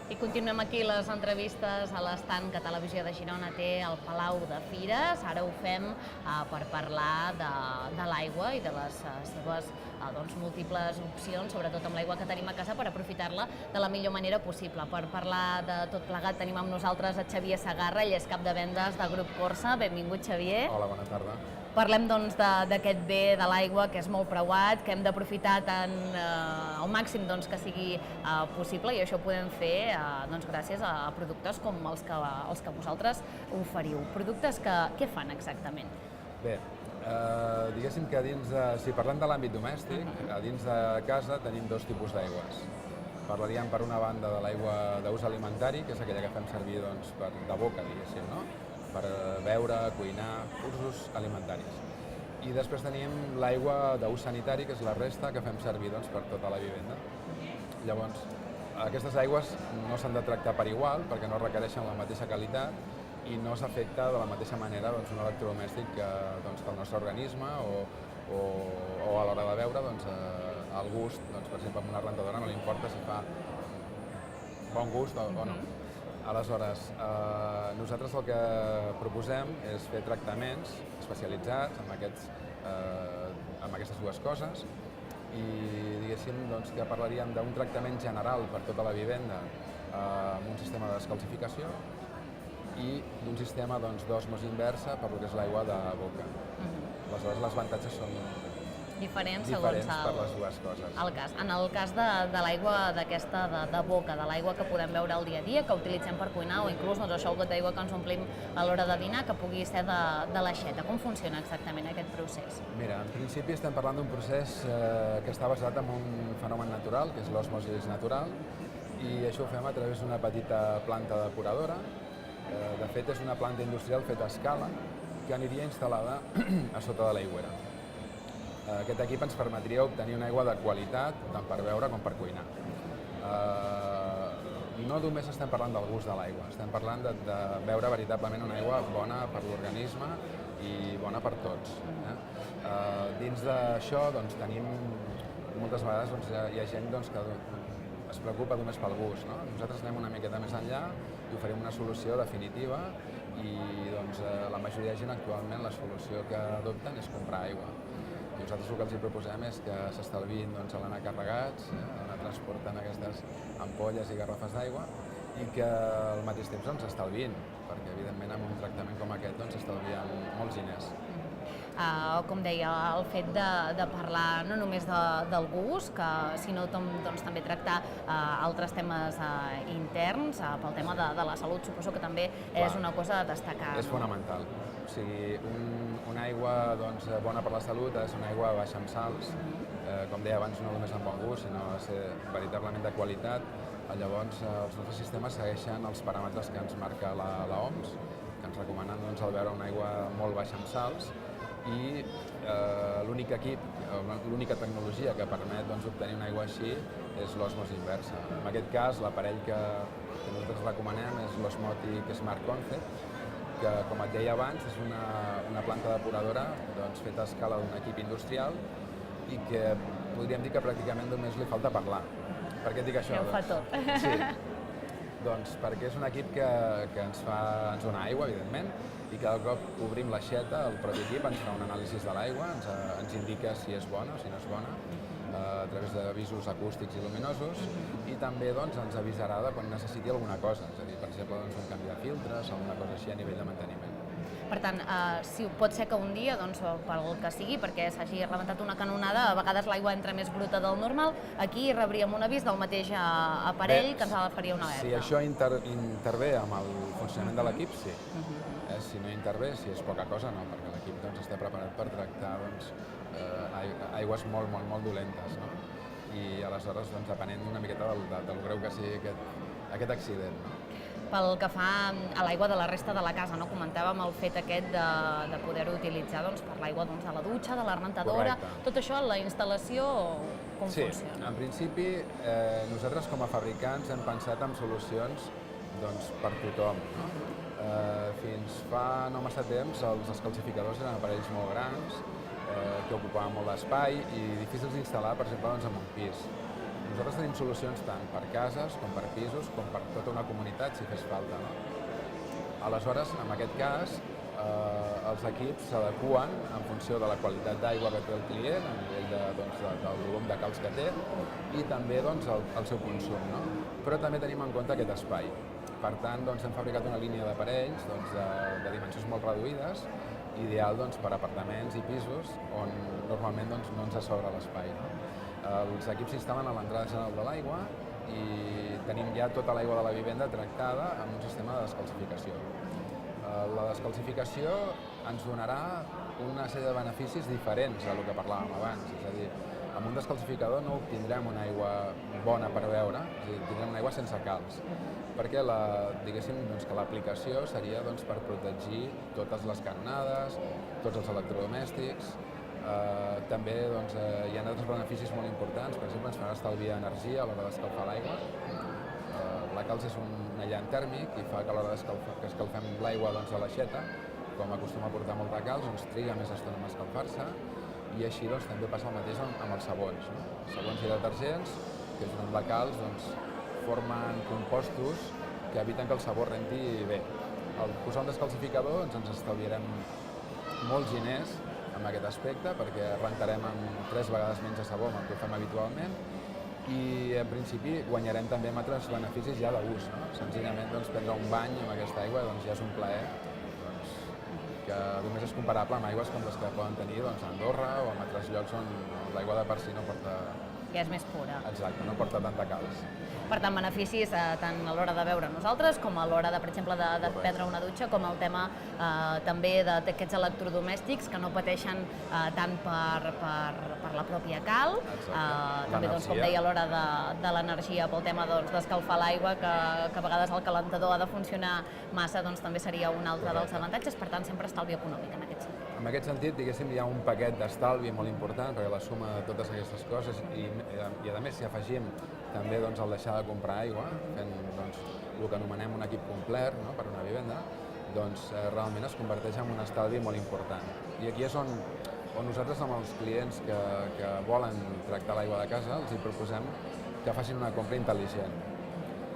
I continuem aquí les entrevistes a l'estand que Televisió de Girona té al Palau de Fires. Ara ho fem per parlar de l'aigua i de les seves múltiples opcions, sobretot amb l'aigua que tenim a casa, per aprofitar-la de la millor manera possible. Per parlar de tot plegat tenim amb nosaltres a Xavier Segarra, ell és cap de vendes de Grup Corsa. Benvingut, Xavier. Hola, bona tarda. Parlem doncs d'aquest bé de l'aigua que és molt preuat, que hem d'aprofitar al màxim que sigui possible, i això ho podem fer gràcies a productes com els que vosaltres oferiu. Productes que què fan exactament? Bé, diguéssim que si parlem de l'àmbit domèstic, a dins de casa tenim dos tipus d'aigües. Parlaríem per una banda de l'aigua d'ús alimentari, que és aquella que fem servir de boca, diguéssim, no? Per beure, cuinar, usos alimentaris. I després tenim l'aigua d'ús sanitari, que és la resta que fem servir per tota la vivenda. Llavors, aquestes aigües no s'han de tractar per igual, perquè no requereixen la mateixa qualitat i no s'afecta de la mateixa manera un electrodomèstic que el nostre organisme o a l'hora de beure el gust, per exemple, amb una rentadora no li importa si fa bon gust o no. Aleshores, nosaltres el que proposem és fer tractaments especialitzats amb aquestes dues coses i diguéssim que parlaríem d'un tractament general per tota la vivenda amb un sistema de descalcificació i d'un sistema d'osmosi inversa per lo que és l'aigua de boca. Aleshores, els avantatges són diferents per les dues coses. En el cas de l'aigua d'aquesta de boca, de l'aigua que podem beure al dia a dia, que utilitzem per cuinar, o inclús això el got d'aigua que ens omplim a l'hora de dinar, que pugui ser de l'aixeta. Com funciona exactament aquest procés? Mira, en principi estem parlant d'un procés que està basat en un fenomen natural, que és l'osmosi natural, i això ho fem a través d'una petita planta depuradora. De fet, és una planta industrial feta a escala que aniria instal·lada a sota de l'aigüera. Aquest equip ens permetria obtenir una aigua de qualitat, tant per beure com per cuinar. No només estem parlant del gust de l'aigua, estem parlant de beure veritablement una aigua bona per l'organisme i bona per tots. Dins d'això tenim, moltes vegades hi ha gent que es preocupa només pel gust. Nosaltres anem una miqueta més enllà i oferim una solució definitiva i la majoria de gent actualment la solució que adopten és comprar aigua. I nosaltres el que els proposem és que s'estalviïn a l'anar carregats, anar transportant aquestes ampolles i garrafes d'aigua i que al mateix temps s'estalviïn, perquè evidentment amb un tractament com aquest s'estalvien molts diners. Com deia, el fet de parlar no només del gust, sinó també tractar altres temes interns, pel tema de la salut, suposo que també és una cosa a destacar. És fonamental. O sigui, una aigua bona per la salut ha de ser una aigua baixa en sals, com deia abans, no només amb bon gust, sinó ha de ser veritablement de qualitat. Llavors, els nostres sistemes segueixen els paràmetres que ens marca l'OMS, que ens recomanen al beure una aigua molt baixa en sals, i l'únic equip, l'única tecnologia que permet obtenir una aigua així és l'osmosi inversa. En aquest cas, l'aparell que nosaltres recomanem és l'Osmotic Smart Concept, que, com et deia abans, és una planta depuradora feta a escala d'un equip industrial i que podríem dir que pràcticament només li falta parlar. Per què et dic això? Ja ho fa tot. Sí, perquè és un equip que ens dona aigua, evidentment, i cada cop obrim l'aixeta, el propi equip ens fa un anàlisi de l'aigua, ens indica si és bona o si no és bona, a través d'avisos acústics i luminosos, i també ens avisarà de quan necessiti alguna cosa, és a dir, per exemple, un canvi de filtres o alguna cosa així a nivell de manteniment. Per tant, pot ser que un dia, pel que sigui, perquè s'hagi rebentat una canonada, a vegades l'aigua entra més bruta del normal, aquí rebríem un avís del mateix aparell que ens faria una alerta. Si això intervé amb el funcionament de l'equip, sí. Si no intervé, si és poca cosa, no, perquè l'equip està preparat per tractar aigües molt, molt, molt dolentes. I aleshores, depenent una miqueta del greu que sigui aquest accident. Pel que fa a l'aigua de la resta de la casa, comentàvem el fet aquest de poder-ho utilitzar per l'aigua de la dutxa, de la rentadora, tot això, la instal·lació, com funciona? Sí, en principi nosaltres com a fabricants hem pensat en solucions per tothom. Fins fa no massa temps els descalcificadors eren aparells molt grans que ocupaven molt d'espai i difícils d'instal·lar, per exemple, en un pis. Nosaltres tenim solucions tant per cases, com per pisos, com per tota una comunitat, si fes falta. No? Aleshores, en aquest cas, els equips s'adequen en funció de la qualitat d'aigua que té el client, a nivell del volum de calç que té, i també el seu consum. No? Però també tenim en compte aquest espai. Per tant, hem fabricat una línia d'aparells de dimensions molt reduïdes, ideal per apartaments i pisos on normalment no ens sobra l'espai. No? Els equips s'instal·len a l'entrada general de l'aigua i tenim ja tota l'aigua de la vivenda tractada amb un sistema de descalcificació. La descalcificació ens donarà una sèrie de beneficis diferents a el que parlàvem abans, és a dir, amb un descalcificador no obtindrem una aigua bona per beure, és a dir, tindrem una aigua sense calç, perquè diguéssim que l'aplicació seria per protegir totes les canonades, tots els electrodomèstics. També hi ha altres beneficis molt importants, per exemple ens farà estalviar energia a l'hora d'escalfar l'aigua. La calç és un aïllant tèrmic i fa que a l'hora que escalfem l'aigua a l'aixeta, com acostuma a portar molta calç, triga més estona a escalfar-se, i així també passa el mateix amb els sabons. Els sabons i detergents, que junt amb la calç formen compostos que eviten que el sabó renti bé. Al posar un descalcificador ens estalviarem molts diners en aquest aspecte, perquè rentarem amb 3 vegades menys de sabó amb el que fem habitualment, i en principi guanyarem també amb altres beneficis ja d'ús. Senzillament prendre un bany amb aquesta aigua ja és un plaer que només és comparable amb aigües com les que poden tenir a Andorra o en altres llocs on l'aigua de per si no porta... Ja és més pura. Exacte, no porta tanta calç. Per tant, beneficis tant a l'hora de beure nosaltres com a l'hora, per exemple, de prendre una dutxa, com el tema també d'aquests electrodomèstics que no pateixen tant per la pròpia cal. També, com deia, a l'hora de l'energia, pel tema d'escalfar l'aigua, que a vegades el calentador ha de funcionar massa, també seria un altre dels avantatges. Per tant, sempre estalvi econòmic en aquest sentit. En aquest sentit, diguéssim, hi ha un paquet d'estalvi molt important, perquè la suma de totes aquestes coses, i a més si afegim també el deixar de comprar aigua, fent el que anomenem un equip complet per una vivenda, realment es converteix en un estalvi molt important. I aquí és on nosaltres amb els clients que volen tractar l'aigua de casa els hi proposem que facin una compra intel·ligent.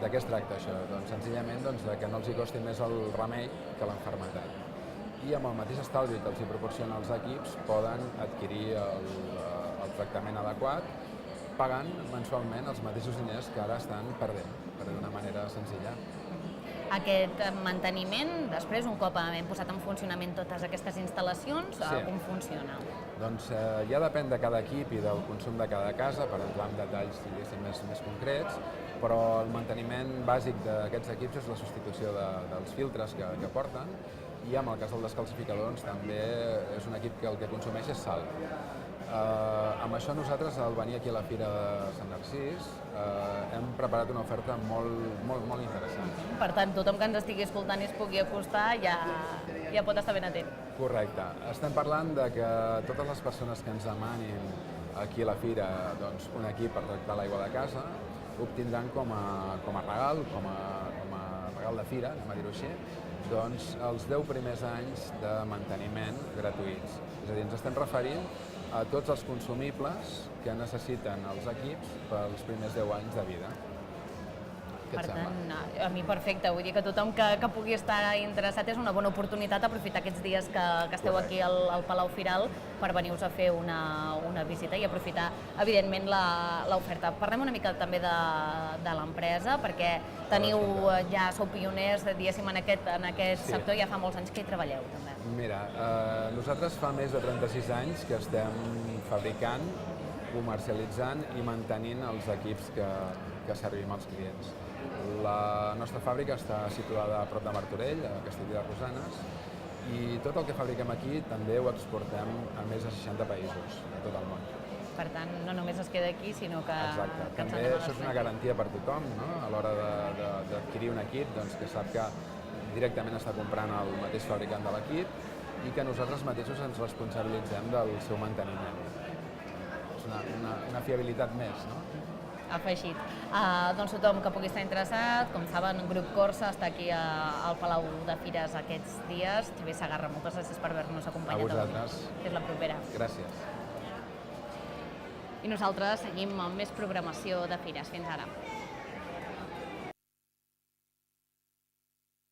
De què es tracta això? Senzillament que no els hi costi més el remei que l'enfermetat. I amb el mateix estalvi que els hi proporcionen els equips poden adquirir el tractament adequat pagant mensualment els mateixos diners que ara estan perdent d'una manera senzilla. Aquest manteniment, després, un cop hem posat en funcionament totes aquestes instal·lacions, com funciona? Doncs ja depèn de cada equip i del consum de cada casa, per entrar en detalls més concrets, però el manteniment bàsic d'aquests equips és la substitució dels filtres que porten, i en el cas del descalcificador també és un equip que el que consumeix és sal. Amb això nosaltres, al venir aquí a la Fira de Sant Narcís, hem preparat una oferta molt interessant. Per tant, tothom que ens estigui escoltant i es pugui acostar ja pot estar ben atent. Correcte. Estem parlant de que totes les persones que ens demanin aquí a la Fira un equip per tractar l'aigua de casa obtindran com a regal, com a regal de fira, anem a dir-ho així, els 10 primers anys de manteniment gratuïts. És a dir, ens estem referint a tots els consumibles que necessiten els equips pels primers 10 anys de vida. Què et sembla? Per tant, a mi perfecte. Vull dir que tothom que pugui estar interessat és una bona oportunitat aprofitar aquests dies que esteu aquí al Palau Firal per venir-vos a fer una visita i aprofitar, evidentment, l'oferta. Parlem una mica també de l'empresa, perquè sou pioners, diguéssim, en aquest sector, ja fa molts anys que hi treballeu, també. Mira, nosaltres fa més de 36 anys que estem fabricant, comercialitzant i mantenint els equips que servim als clients. La nostra fàbrica està situada a prop de Martorell, a Castellví de Rosanes, i tot el que fabriquem aquí també ho exportem a més de 60 països de tot el món. Per tant, no només es queda aquí, sinó que... Exacte. També això és una garantia per tothom, a l'hora d'adquirir un equip, que sap que directament està comprant el mateix fabricant de l'equip i que nosaltres mateixos ens responsabilitzem del seu manteniment. És una fiabilitat més, no? Afegit. Doncs tothom que pugui estar interessat, com saben, Grup Corsa està aquí al Palau de Fires aquests dies. Xavier Sagarra, moltes gràcies per haver-nos acompanyat. A vosaltres. Fins la propera. Gràcies. i nosaltres seguim amb més programació de fires. Fins ara.